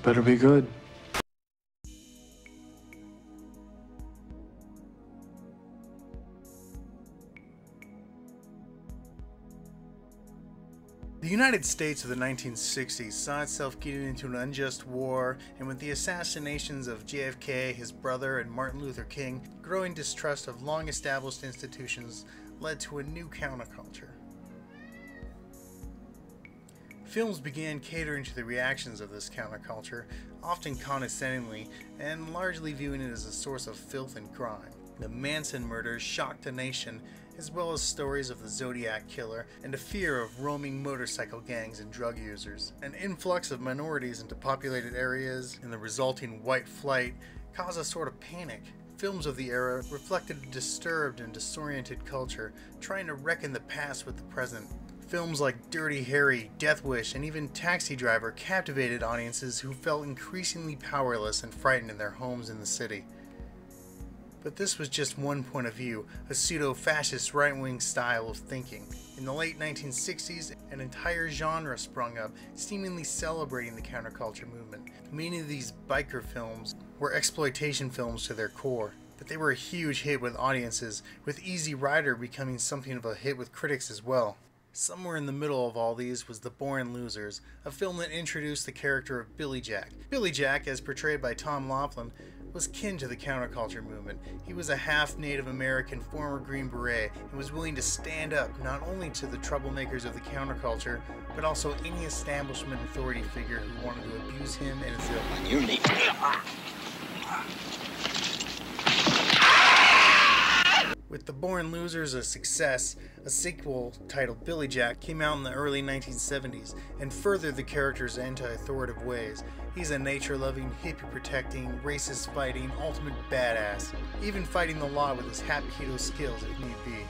better be good. The United States of the 1960s saw itself getting into an unjust war, and with the assassinations of JFK, his brother, and Martin Luther King, growing distrust of long-established institutions led to a new counterculture. Films began catering to the reactions of this counterculture, often condescendingly, and largely viewing it as a source of filth and crime. The Manson murders shocked the nation, as well as stories of the Zodiac Killer and a fear of roaming motorcycle gangs and drug users. An influx of minorities into populated areas and the resulting white flight caused a sort of panic. Films of the era reflected a disturbed and disoriented culture, trying to reckon the past with the present. Films like Dirty Harry, Death Wish, and even Taxi Driver captivated audiences who felt increasingly powerless and frightened in their homes in the city. But this was just one point of view, a pseudo-fascist right-wing style of thinking. In the late 1960s, an entire genre sprung up, seemingly celebrating the counterculture movement. Many of these biker films were exploitation films to their core, but they were a huge hit with audiences, with Easy Rider becoming something of a hit with critics as well. Somewhere in the middle of all these was The Born Losers, a film that introduced the character of Billy Jack. Billy Jack, as portrayed by Tom Laughlin, was kin to the counterculture movement. He was a half Native American former Green Beret and was willing to stand up not only to the troublemakers of the counterculture, but also any establishment authority figure who wanted to abuse him and his ilk. You need. With The Born Losers a success, a sequel titled Billy Jack came out in the early 1970s and furthered the character's anti-authoritative ways. He's a nature-loving, hippie-protecting, racist-fighting, ultimate badass, even fighting the law with his hapkido skills if need be.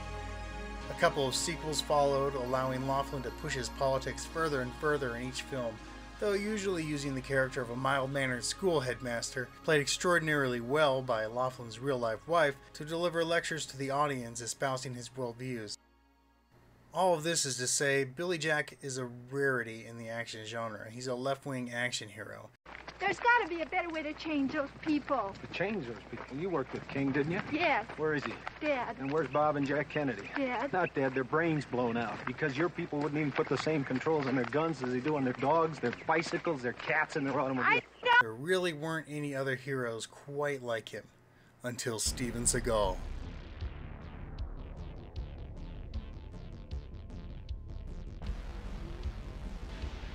A couple of sequels followed, allowing Laughlin to push his politics further and further in each film, though usually using the character of a mild-mannered school headmaster, played extraordinarily well by Laughlin's real-life wife, to deliver lectures to the audience espousing his worldviews. All of this is to say, Billy Jack is a rarity in the action genre. He's a left-wing action hero. There's got to be a better way to change those people. To change those people? You worked with King, didn't you? Yes. Where is he? Dead. And where's Bob and Jack Kennedy? Dead. Not dead, their brains blown out. Because your people wouldn't even put the same controls on their guns as they do on their dogs, their bicycles, their cats, and their automobiles. There really weren't any other heroes quite like him, until Steven Seagal.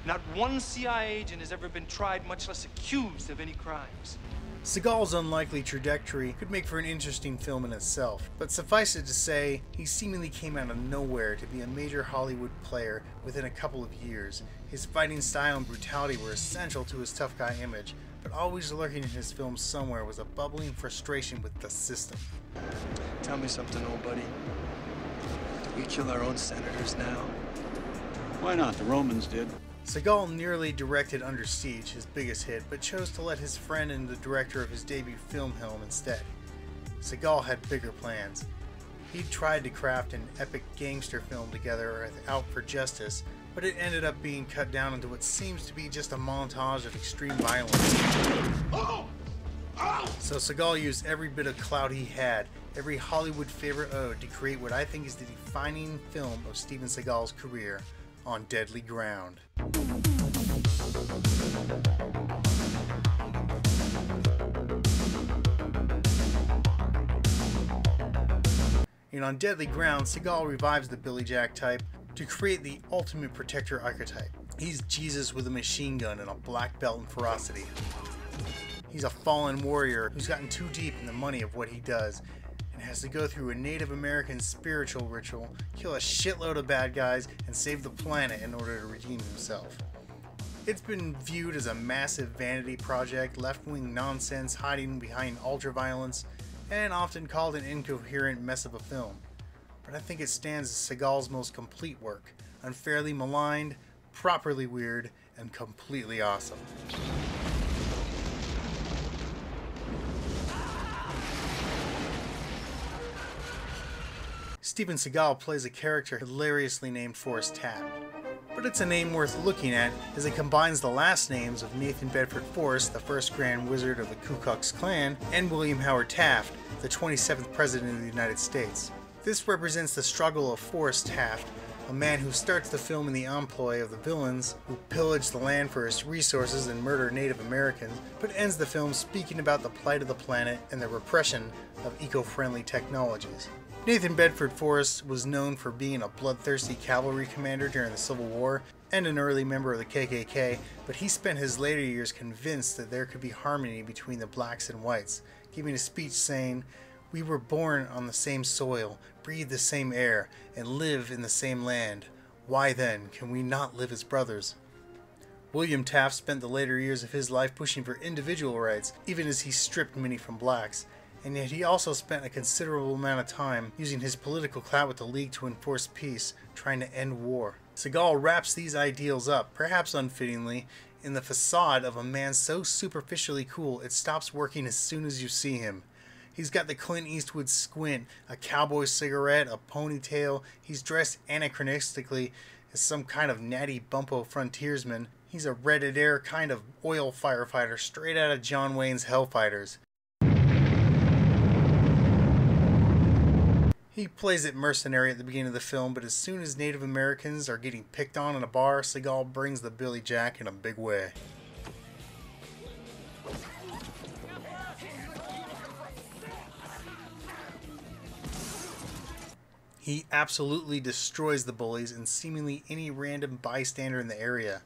Not one CIA agent has ever been tried, much less accused of any crimes. Seagal's unlikely trajectory could make for an interesting film in itself, but suffice it to say, he seemingly came out of nowhere to be a major Hollywood player within a couple of years. His fighting style and brutality were essential to his tough guy image, but always lurking in his films somewhere was a bubbling frustration with the system. Tell me something, old buddy. Do we kill our own senators now? Why not? The Romans did. Seagal nearly directed Under Siege, his biggest hit, but chose to let his friend and the director of his debut film helm instead. Seagal had bigger plans. He'd tried to craft an epic gangster film together with Out for Justice, but it ended up being cut down into what seems to be just a montage of extreme violence. So Seagal used every bit of clout he had, every Hollywood favorite ode, to create what I think is the defining film of Steven Seagal's career, On Deadly Ground. And on Deadly Ground, Seagal revives the Billy Jack type to create the ultimate protector archetype. He's Jesus with a machine gun and a black belt in ferocity. He's a fallen warrior who's gotten too deep in the money of what he does and has to go through a Native American spiritual ritual, kill a shitload of bad guys, and save the planet in order to redeem himself. It's been viewed as a massive vanity project, left-wing nonsense hiding behind ultra-violence, and often called an incoherent mess of a film. But I think it stands as Seagal's most complete work, unfairly maligned, properly weird, and completely awesome. Steven Seagal plays a character hilariously named Forrest Tapp, but but it's a name worth looking at as it combines the last names of Nathan Bedford Forrest, the first Grand Wizard of the Ku Klux Klan, and William Howard Taft, the 27th President of the United States. This represents the struggle of Forrest Taft, a man who starts the film in the employ of the villains who pillage the land for its resources and murder Native Americans, but ends the film speaking about the plight of the planet and the repression of eco-friendly technologies. Nathan Bedford Forrest was known for being a bloodthirsty cavalry commander during the Civil War and an early member of the KKK, but he spent his later years convinced that there could be harmony between the blacks and whites, giving a speech saying, "We were born on the same soil, breathe the same air, and live in the same land. Why then can we not live as brothers?" William Taft spent the later years of his life pushing for individual rights, even as he stripped many from blacks. And yet he also spent a considerable amount of time using his political clout with the League to enforce peace, trying to end war. Seagal wraps these ideals up, perhaps unfittingly, in the facade of a man so superficially cool it stops working as soon as you see him. He's got the Clint Eastwood squint, a cowboy cigarette, a ponytail. He's dressed anachronistically as some kind of natty bumpo frontiersman. He's a red-adair kind of oil firefighter straight out of John Wayne's Hellfighters. He plays it mercenary at the beginning of the film, but as soon as Native Americans are getting picked on in a bar, Seagal brings the Billy Jack in a big way. He absolutely destroys the bullies and seemingly any random bystander in the area.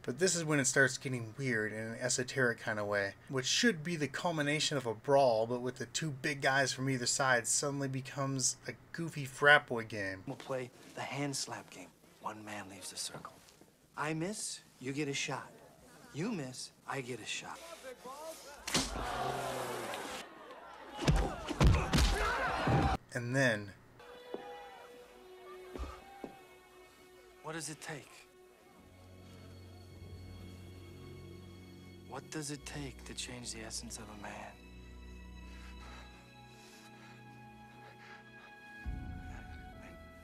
But this is when it starts getting weird in an esoteric kind of way, which should be the culmination of a brawl, but with the two big guys from either side suddenly becomes a goofy frat boy game. We'll play the hand slap game. One man leaves the circle. I miss, you get a shot. You miss, I get a shot. And then... what does it take? What does it take to change the essence of a man?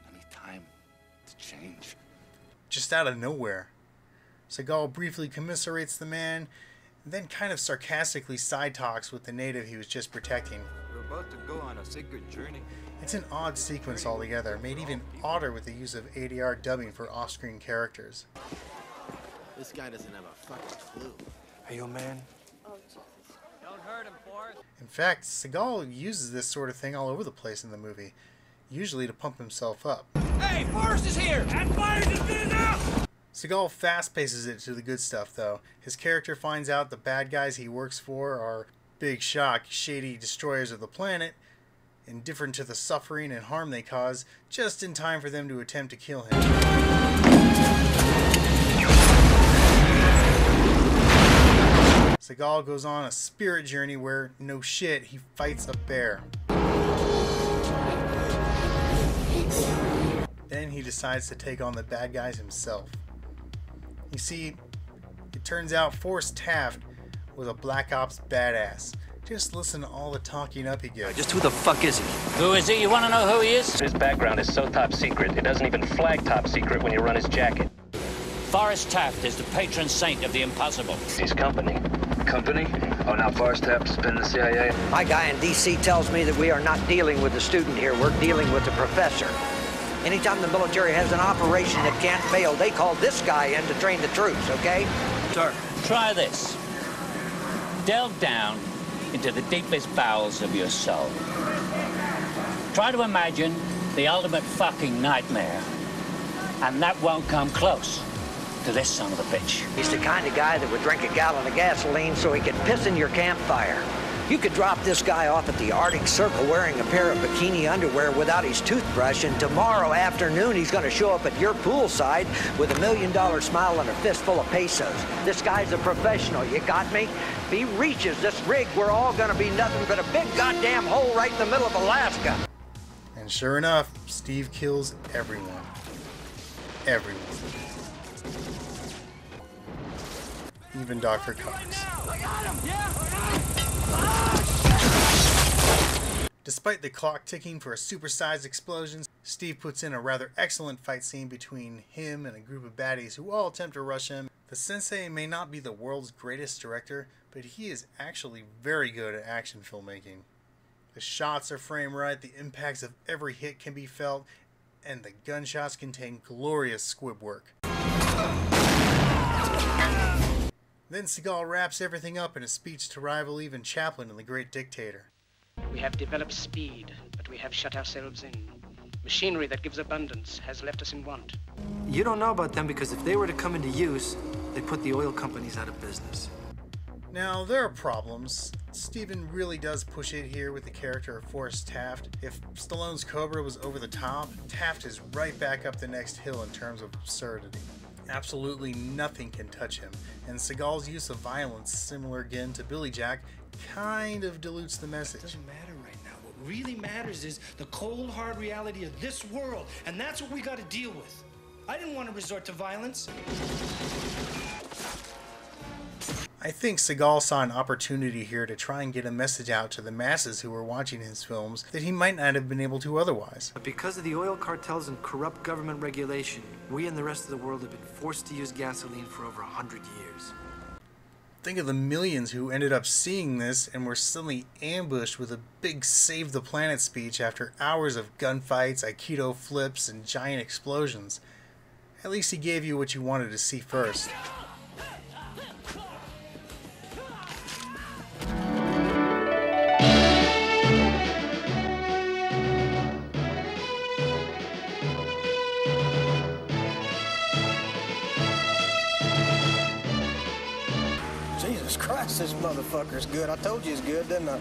I need time to change. just out of nowhere. Seagal briefly commiserates the man, and then kind of sarcastically side talks with the native he was just protecting. We're about to go on a sacred journey. It's an odd sequence altogether, made even odder with the use of ADR dubbing for off-screen characters. This guy doesn't have a fucking clue. Are you a man? Don't hurt him, Forrest. In fact, Seagal uses this sort of thing all over the place in the movie, usually to pump himself up. Hey, Forrest is here! And fires his gun out! Seagal fast-paces it to the good stuff, though. His character finds out the bad guys he works for are, big shock, shady destroyers of the planet, indifferent to the suffering and harm they cause, just in time for them to attempt to kill him. Seagal goes on a spirit journey where, no shit, he fights a bear. Then he decides to take on the bad guys himself. You see, it turns out Forrest Taft was a Black Ops badass. Just listen to all the talking up he gets. Just who the fuck is he? Who is he? You want to know who he is? His background is so top secret, it doesn't even flag top secret when you run his jacket. Forrest Taft is the patron saint of the impossible. He's company. Company? Oh, now Forrest Taft has been in the CIA? My guy in D.C. tells me that we are not dealing with the student here, we're dealing with the professor. Anytime the military has an operation that can't fail, they call this guy in to train the troops, okay? Sir. Try this. Delve down into the deepest bowels of your soul. Try to imagine the ultimate fucking nightmare. And that won't come close to this son of a bitch. He's the kind of guy that would drink a gallon of gasoline so he could piss in your campfire. You could drop this guy off at the Arctic Circle wearing a pair of bikini underwear without his toothbrush, and tomorrow afternoon he's going to show up at your poolside with $1 million smile and a fistful of pesos. This guy's a professional, you got me? If he reaches this rig, we're all going to be nothing but a big goddamn hole right in the middle of Alaska. And sure enough, Steve kills everyone. Everyone. Even Dr. Cox. Despite the clock ticking for supersized explosions, Steve puts in a rather excellent fight scene between him and a group of baddies who all attempt to rush him. The sensei may not be the world's greatest director, but he is actually very good at action filmmaking. The shots are frame right, the impacts of every hit can be felt, and the gunshots contain glorious squib work. Then Seagal wraps everything up in a speech to rival even Chaplin in The Great Dictator. We have developed speed, but we have shut ourselves in. Machinery that gives abundance has left us in want. You don't know about them because if they were to come into use, they'd put the oil companies out of business. Now, there are problems. Steven really does push it here with the character of Forrest Taft. If Stallone's Cobra was over the top, Taft is right back up the next hill in terms of absurdity. Absolutely nothing can touch him, and Seagal's use of violence, similar again to Billy Jack, kind of dilutes the message. It doesn't matter right now. What really matters is the cold, hard reality of this world, and that's what we got to deal with. I didn't want to resort to violence. I think Seagal saw an opportunity here to try and get a message out to the masses who were watching his films that he might not have been able to otherwise. But because of the oil cartels and corrupt government regulation, we and the rest of the world have been forced to use gasoline for over 100 years. Think of the millions who ended up seeing this and were suddenly ambushed with a big Save the Planet speech after hours of gunfights, Aikido flips, and giant explosions. At least he gave you what you wanted to see first. Jesus Christ, this motherfucker's good. I told you he's good, didn't I?